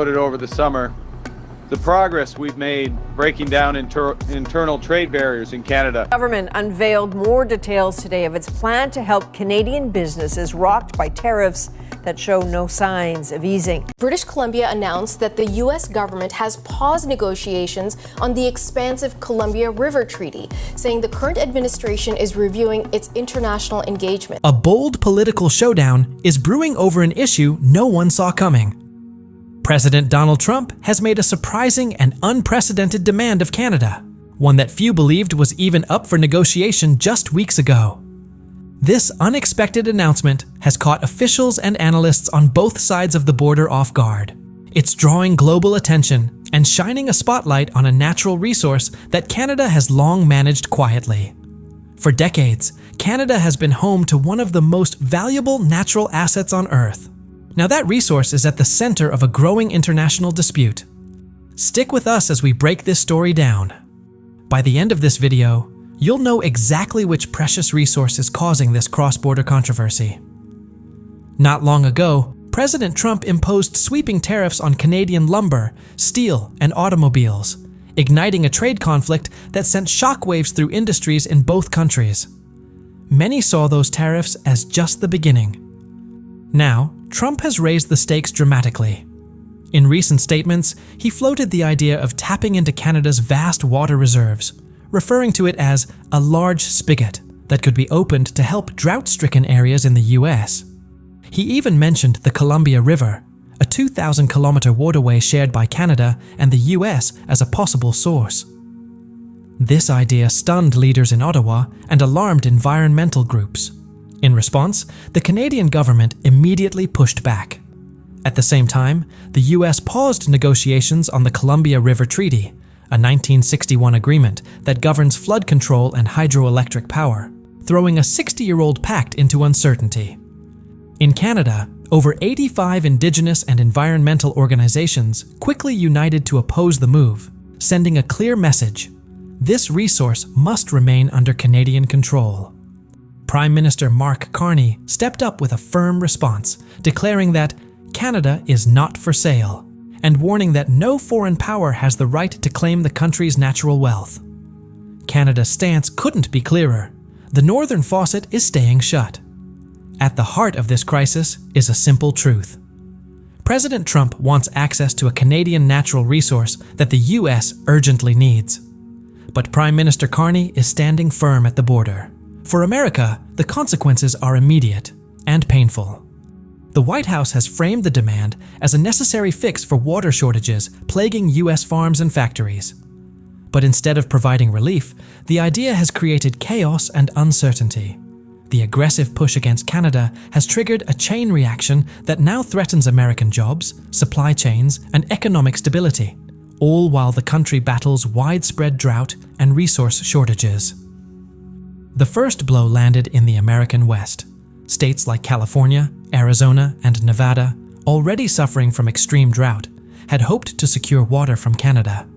noted over the summer, the progress we've made breaking down internal trade barriers in Canada. The government unveiled more details today of its plan to help Canadian businesses rocked by tariffs that show no signs of easing. British Columbia announced that the U.S. government has paused negotiations on the expansive Columbia River Treaty, saying the current administration is reviewing its international engagement. A bold political showdown is brewing over an issue no one saw coming. President Donald Trump has made a surprising and unprecedented demand of Canada, one that few believed was even up for negotiation just weeks ago. This unexpected announcement has caught officials and analysts on both sides of the border off guard. It's drawing global attention and shining a spotlight on a natural resource that Canada has long managed quietly. For decades, Canada has been home to one of the most valuable natural assets on Earth. Now that resource is at the center of a growing international dispute. Stick with us as we break this story down. By the end of this video, you'll know exactly which precious resource is causing this cross-border controversy. Not long ago, President Trump imposed sweeping tariffs on Canadian lumber, steel, and automobiles, igniting a trade conflict that sent shockwaves through industries in both countries. Many saw those tariffs as just the beginning. Now, Trump has raised the stakes dramatically. In recent statements, he floated the idea of tapping into Canada's vast water reserves, referring to it as a large spigot that could be opened to help drought-stricken areas in the US. He even mentioned the Columbia River, a 2,000-kilometer waterway shared by Canada and the US as a possible source. This idea stunned leaders in Ottawa and alarmed environmental groups. In response, the Canadian government immediately pushed back. At the same time, the US paused negotiations on the Columbia River Treaty, a 1961 agreement that governs flood control and hydroelectric power, throwing a 60-year-old pact into uncertainty. In Canada, over 85 Indigenous and environmental organizations quickly united to oppose the move, sending a clear message: this resource must remain under Canadian control. Prime Minister Mark Carney stepped up with a firm response, declaring that Canada is not for sale, and warning that no foreign power has the right to claim the country's natural wealth. Canada's stance couldn't be clearer. The northern faucet is staying shut. At the heart of this crisis is a simple truth. President Trump wants access to a Canadian natural resource that the US urgently needs. But Prime Minister Carney is standing firm at the border. For America, the consequences are immediate and painful. The White House has framed the demand as a necessary fix for water shortages plaguing US farms and factories. But instead of providing relief, the idea has created chaos and uncertainty. The aggressive push against Canada has triggered a chain reaction that now threatens American jobs, supply chains, and economic stability, all while the country battles widespread drought and resource shortages. The first blow landed in the American West. States like California, Arizona, and Nevada, already suffering from extreme drought, had hoped to secure water from Canada.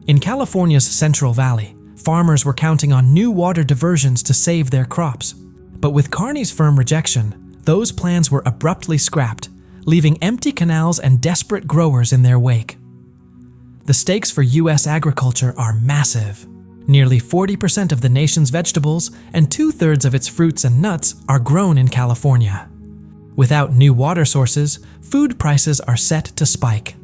In California's Central Valley, farmers were counting on new water diversions to save their crops. But with Carney's firm rejection, those plans were abruptly scrapped, leaving empty canals and desperate growers in their wake. The stakes for US agriculture are massive. Nearly 40% of the nation's vegetables and 2/3 of its fruits and nuts are grown in California. Without new water sources, food prices are set to spike.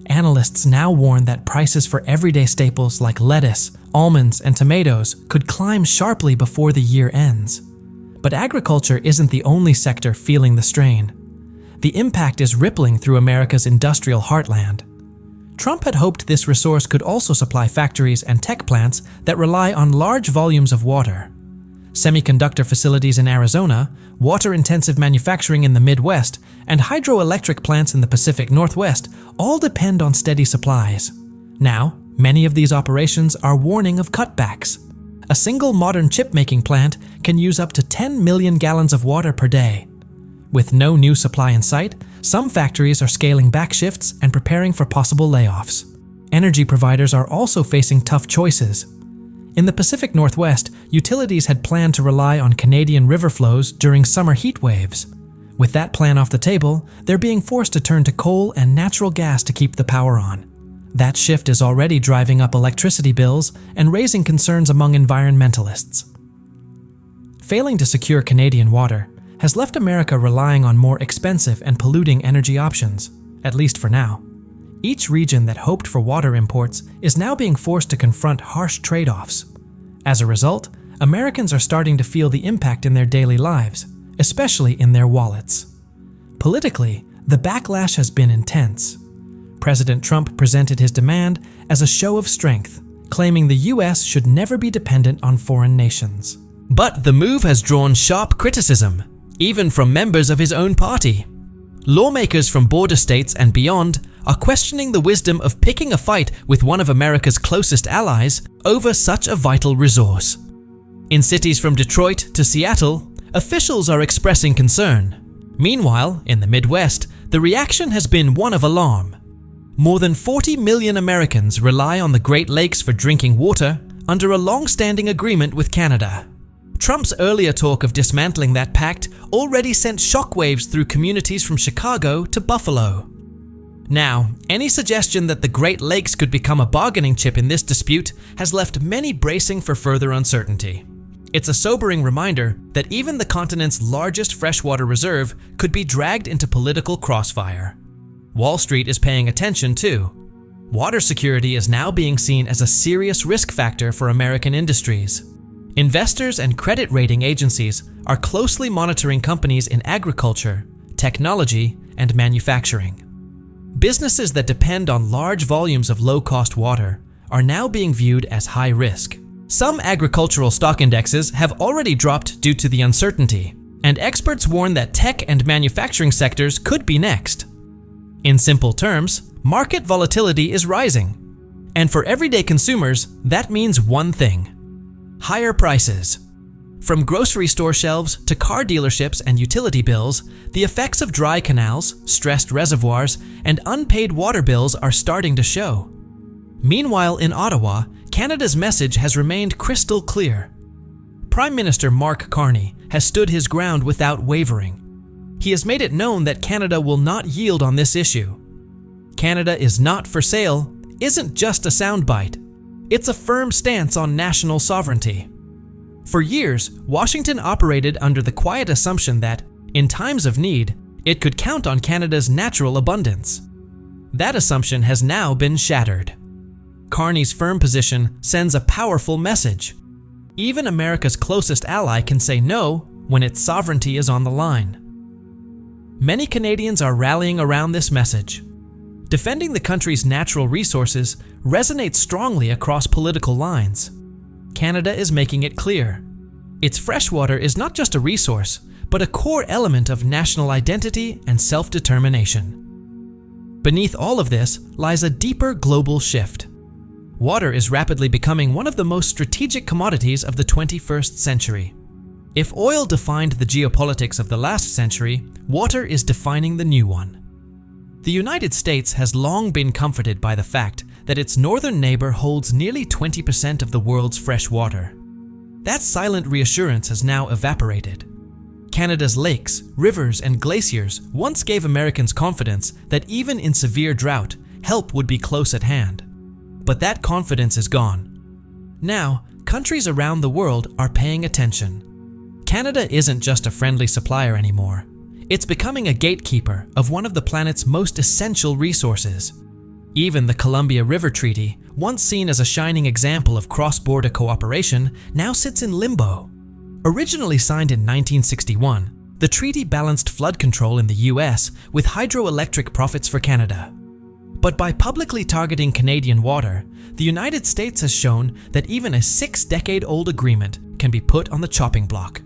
Analysts now warn that prices for everyday staples like lettuce, almonds, and tomatoes could climb sharply before the year ends. But agriculture isn't the only sector feeling the strain. The impact is rippling through America's industrial heartland. Trump had hoped this resource could also supply factories and tech plants that rely on large volumes of water. Semiconductor facilities in Arizona, water-intensive manufacturing in the Midwest, and hydroelectric plants in the Pacific Northwest all depend on steady supplies. Now, many of these operations are warning of cutbacks. A single modern chip-making plant can use up to 10 million gallons of water per day. With no new supply in sight, some factories are scaling back shifts and preparing for possible layoffs. Energy providers are also facing tough choices. In the Pacific Northwest, utilities had planned to rely on Canadian river flows during summer heat waves. With that plan off the table, they're being forced to turn to coal and natural gas to keep the power on. That shift is already driving up electricity bills and raising concerns among environmentalists. Failing to secure Canadian water has left America relying on more expensive and polluting energy options, at least for now. Each region that hoped for water imports is now being forced to confront harsh trade-offs. As a result, Americans are starting to feel the impact in their daily lives, especially in their wallets. Politically, the backlash has been intense. President Trump presented his demand as a show of strength, claiming the U.S. should never be dependent on foreign nations. But the move has drawn sharp criticism, even from members of his own party. Lawmakers from border states and beyond are questioning the wisdom of picking a fight with one of America's closest allies over such a vital resource. In cities from Detroit to Seattle, officials are expressing concern. Meanwhile, in the Midwest, the reaction has been one of alarm. More than 40 million Americans rely on the Great Lakes for drinking water under a long-standing agreement with Canada. Trump's earlier talk of dismantling that pact already sent shockwaves through communities from Chicago to Buffalo. Now, any suggestion that the Great Lakes could become a bargaining chip in this dispute has left many bracing for further uncertainty. It's a sobering reminder that even the continent's largest freshwater reserve could be dragged into political crossfire. Wall Street is paying attention too. Water security is now being seen as a serious risk factor for American industries. Investors and credit rating agencies are closely monitoring companies in agriculture, technology, and manufacturing. Businesses that depend on large volumes of low-cost water are now being viewed as high risk. Some agricultural stock indexes have already dropped due to the uncertainty, and experts warn that tech and manufacturing sectors could be next. In simple terms, market volatility is rising. And for everyday consumers, that means one thing: higher prices. From grocery store shelves to car dealerships and utility bills, the effects of dry canals, stressed reservoirs, and unpaid water bills are starting to show. Meanwhile, in Ottawa, Canada's message has remained crystal clear. Prime Minister Mark Carney has stood his ground without wavering. He has made it known that Canada will not yield on this issue. Canada is not for sale isn't just a soundbite. It's a firm stance on national sovereignty. For years, Washington operated under the quiet assumption that, in times of need, it could count on Canada's natural abundance. That assumption has now been shattered. Carney's firm position sends a powerful message. Even America's closest ally can say no when its sovereignty is on the line. Many Canadians are rallying around this message. Defending the country's natural resources resonates strongly across political lines. Canada is making it clear. Its freshwater is not just a resource, but a core element of national identity and self-determination. Beneath all of this lies a deeper global shift. Water is rapidly becoming one of the most strategic commodities of the 21st century. If oil defined the geopolitics of the last century, water is defining the new one. The United States has long been comforted by the fact that its northern neighbor holds nearly 20% of the world's fresh water. That silent reassurance has now evaporated. Canada's lakes, rivers, and glaciers once gave Americans confidence that even in severe drought, help would be close at hand. But that confidence is gone. Now, countries around the world are paying attention. Canada isn't just a friendly supplier anymore. It's becoming a gatekeeper of one of the planet's most essential resources. Even the Columbia River Treaty, once seen as a shining example of cross-border cooperation, now sits in limbo. Originally signed in 1961, the treaty balanced flood control in the US with hydroelectric profits for Canada. But by publicly targeting Canadian water, the United States has shown that even a 6-decade-old agreement can be put on the chopping block.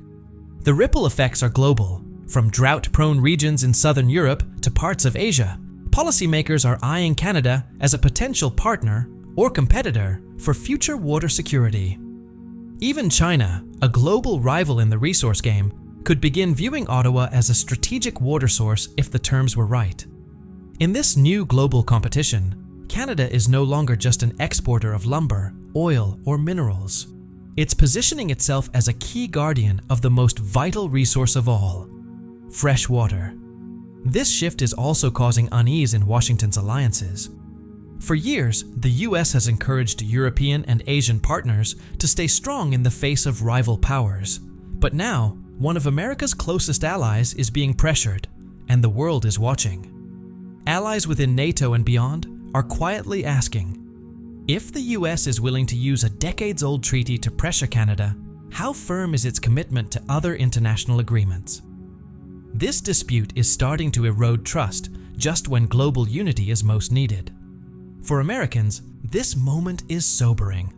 The ripple effects are global. From drought-prone regions in southern Europe to parts of Asia, policymakers are eyeing Canada as a potential partner or competitor for future water security. Even China, a global rival in the resource game, could begin viewing Ottawa as a strategic water source if the terms were right. In this new global competition, Canada is no longer just an exporter of lumber, oil, or minerals. It's positioning itself as a key guardian of the most vital resource of all. fresh water. This shift is also causing unease in Washington's alliances. For years, the US has encouraged European and Asian partners to stay strong in the face of rival powers. But now, one of America's closest allies is being pressured, and the world is watching. Allies within NATO and beyond are quietly asking, if the US is willing to use a decades-old treaty to pressure Canada, how firm is its commitment to other international agreements? This dispute is starting to erode trust just when global unity is most needed. For Americans, this moment is sobering.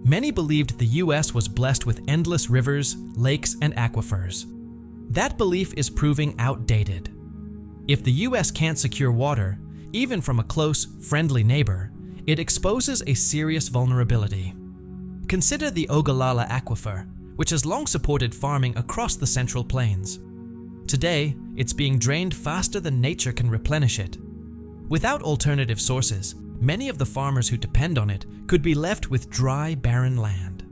Many believed the US was blessed with endless rivers, lakes, and aquifers. That belief is proving outdated. If the US can't secure water, even from a close, friendly neighbor, it exposes a serious vulnerability. Consider the Ogallala Aquifer, which has long supported farming across the Central Plains. Today, it's being drained faster than nature can replenish it. Without alternative sources, many of the farmers who depend on it could be left with dry, barren land.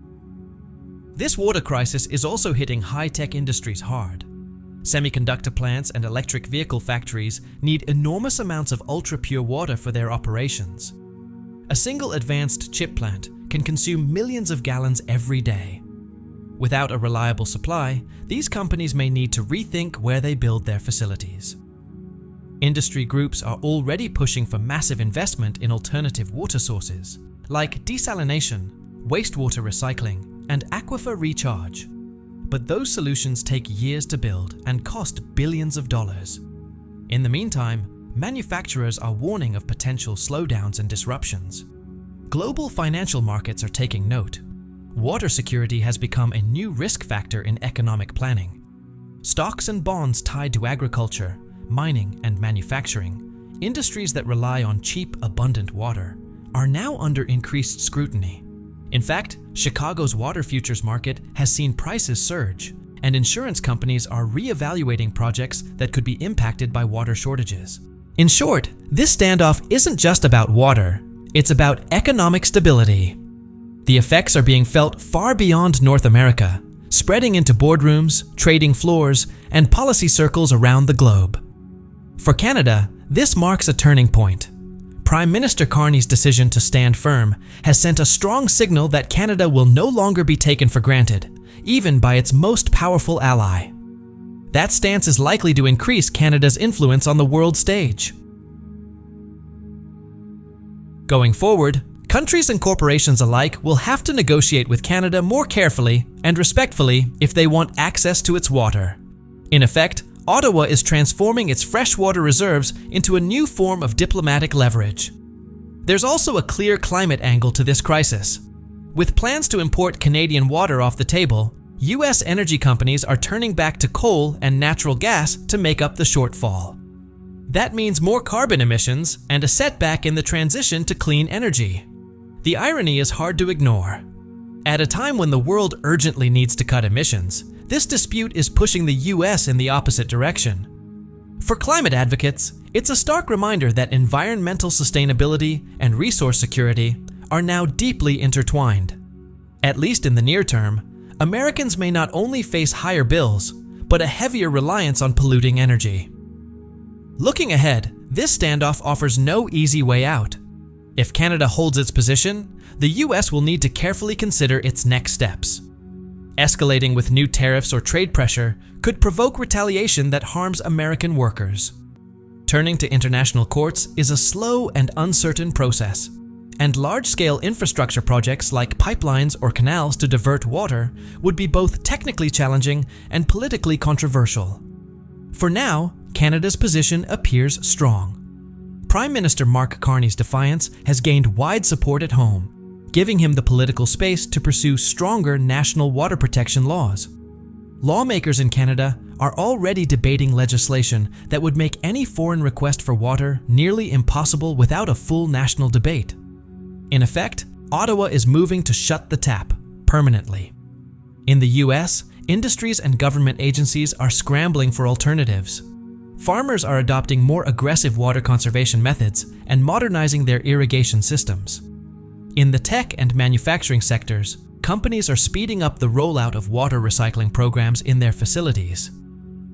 This water crisis is also hitting high-tech industries hard. Semiconductor plants and electric vehicle factories need enormous amounts of ultra-pure water for their operations. A single advanced chip plant can consume millions of gallons every day. Without a reliable supply, these companies may need to rethink where they build their facilities. Industry groups are already pushing for massive investment in alternative water sources, like desalination, wastewater recycling, and aquifer recharge. But those solutions take years to build and cost billions of dollars. In the meantime, manufacturers are warning of potential slowdowns and disruptions. Global financial markets are taking note. Water security has become a new risk factor in economic planning. Stocks and bonds tied to agriculture, mining, and manufacturing, industries that rely on cheap, abundant water, are now under increased scrutiny. In fact, Chicago's water futures market has seen prices surge, and insurance companies are re-evaluating projects that could be impacted by water shortages. In short, this standoff isn't just about water, it's about economic stability. The effects are being felt far beyond North America, spreading into boardrooms, trading floors, and policy circles around the globe. For Canada, this marks a turning point. Prime Minister Carney's decision to stand firm has sent a strong signal that Canada will no longer be taken for granted, even by its most powerful ally. That stance is likely to increase Canada's influence on the world stage. Going forward, countries and corporations alike will have to negotiate with Canada more carefully and respectfully if they want access to its water. In effect, Ottawa is transforming its freshwater reserves into a new form of diplomatic leverage. There's also a clear climate angle to this crisis. With plans to import Canadian water off the table, US energy companies are turning back to coal and natural gas to make up the shortfall. That means more carbon emissions and a setback in the transition to clean energy. The irony is hard to ignore. At a time when the world urgently needs to cut emissions, this dispute is pushing the US in the opposite direction. For climate advocates, it's a stark reminder that environmental sustainability and resource security are now deeply intertwined. At least in the near term, Americans may not only face higher bills, but a heavier reliance on polluting energy. Looking ahead, this standoff offers no easy way out. If Canada holds its position, the US will need to carefully consider its next steps. Escalating with new tariffs or trade pressure could provoke retaliation that harms American workers. Turning to international courts is a slow and uncertain process, and large-scale infrastructure projects like pipelines or canals to divert water would be both technically challenging and politically controversial. For now, Canada's position appears strong. Prime Minister Mark Carney's defiance has gained wide support at home, giving him the political space to pursue stronger national water protection laws. Lawmakers in Canada are already debating legislation that would make any foreign request for water nearly impossible without a full national debate. In effect, Ottawa is moving to shut the tap permanently. In the US, industries and government agencies are scrambling for alternatives. Farmers are adopting more aggressive water conservation methods and modernizing their irrigation systems. In the tech and manufacturing sectors, companies are speeding up the rollout of water recycling programs in their facilities.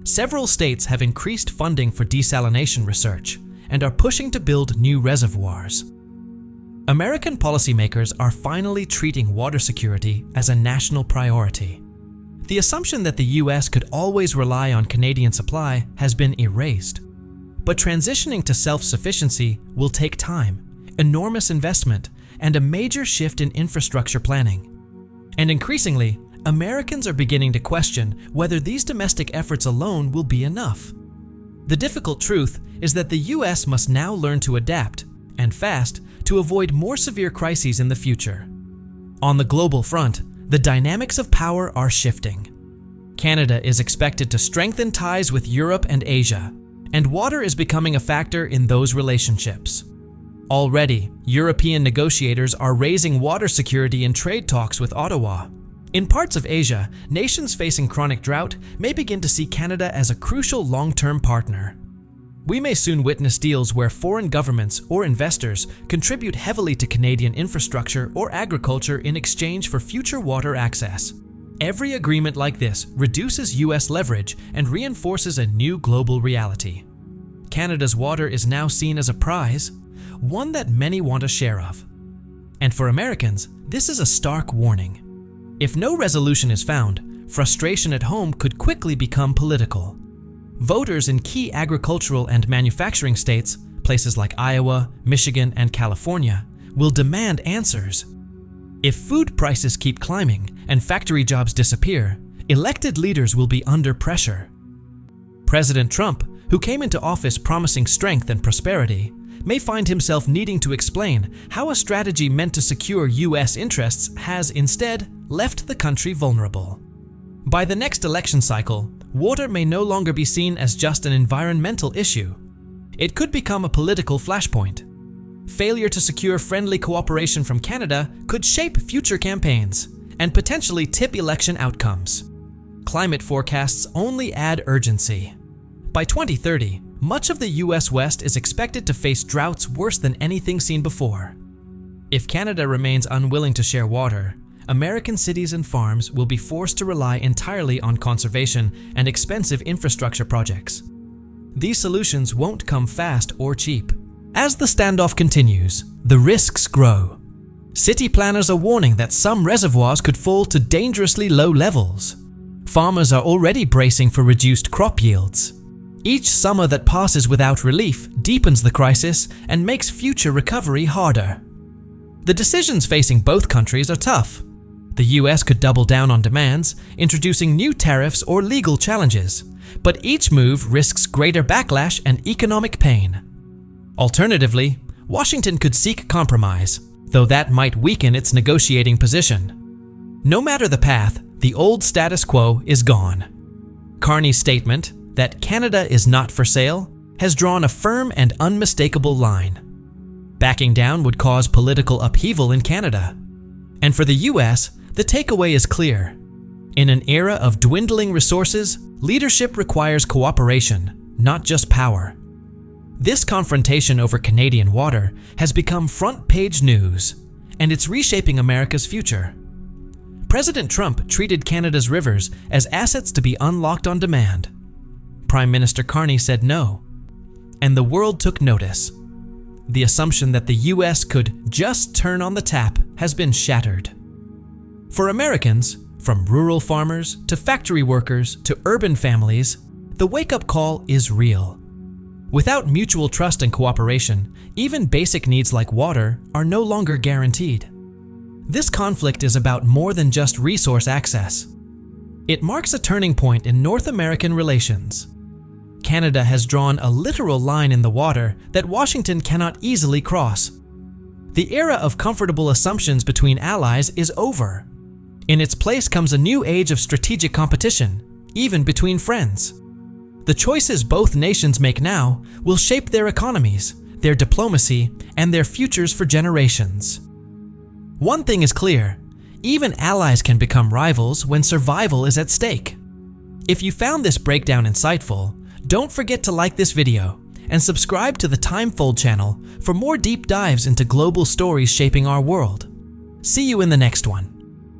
Several states have increased funding for desalination research and are pushing to build new reservoirs. American policymakers are finally treating water security as a national priority. The assumption that the US could always rely on Canadian supply has been erased. But transitioning to self-sufficiency will take time, enormous investment, and a major shift in infrastructure planning. And increasingly, Americans are beginning to question whether these domestic efforts alone will be enough. The difficult truth is that the US must now learn to adapt, and fast, to avoid more severe crises in the future. On the global front, the dynamics of power are shifting. Canada is expected to strengthen ties with Europe and Asia, and water is becoming a factor in those relationships. Already, European negotiators are raising water security in trade talks with Ottawa. In parts of Asia, nations facing chronic drought may begin to see Canada as a crucial long-term partner. We may soon witness deals where foreign governments or investors contribute heavily to Canadian infrastructure or agriculture in exchange for future water access. Every agreement like this reduces US leverage and reinforces a new global reality. Canada's water is now seen as a prize, one that many want a share of. And for Americans, this is a stark warning. If no resolution is found, frustration at home could quickly become political. Voters in key agricultural and manufacturing states, places like Iowa, Michigan, and California, will demand answers. If food prices keep climbing and factory jobs disappear, elected leaders will be under pressure. President Trump, who came into office promising strength and prosperity, may find himself needing to explain how a strategy meant to secure US interests has instead left the country vulnerable. By the next election cycle, water may no longer be seen as just an environmental issue. It could become a political flashpoint. Failure to secure friendly cooperation from Canada could shape future campaigns and potentially tip election outcomes. Climate forecasts only add urgency. By 2030, much of the US West is expected to face droughts worse than anything seen before. If Canada remains unwilling to share water, American cities and farms will be forced to rely entirely on conservation and expensive infrastructure projects. These solutions won't come fast or cheap. As the standoff continues, the risks grow. City planners are warning that some reservoirs could fall to dangerously low levels. Farmers are already bracing for reduced crop yields. Each summer that passes without relief deepens the crisis and makes future recovery harder. The decisions facing both countries are tough. The US could double down on demands, introducing new tariffs or legal challenges, but each move risks greater backlash and economic pain. Alternatively, Washington could seek compromise, though that might weaken its negotiating position. No matter the path, the old status quo is gone. Carney's statement, that Canada is not for sale, has drawn a firm and unmistakable line. Backing down would cause political upheaval in Canada. And for the US, the takeaway is clear. In an era of dwindling resources, leadership requires cooperation, not just power. This confrontation over Canadian water has become front-page news, and it's reshaping America's future. President Trump treated Canada's rivers as assets to be unlocked on demand. Prime Minister Carney said no, and the world took notice. The assumption that the US could just turn on the tap has been shattered. For Americans, from rural farmers to factory workers to urban families, the wake-up call is real. Without mutual trust and cooperation, even basic needs like water are no longer guaranteed. This conflict is about more than just resource access. It marks a turning point in North American relations. Canada has drawn a literal line in the water that Washington cannot easily cross. The era of comfortable assumptions between allies is over. In its place comes a new age of strategic competition, even between friends. The choices both nations make now will shape their economies, their diplomacy, and their futures for generations. One thing is clear, even allies can become rivals when survival is at stake. If you found this breakdown insightful, don't forget to like this video and subscribe to the Timefold channel for more deep dives into global stories shaping our world. See you in the next one.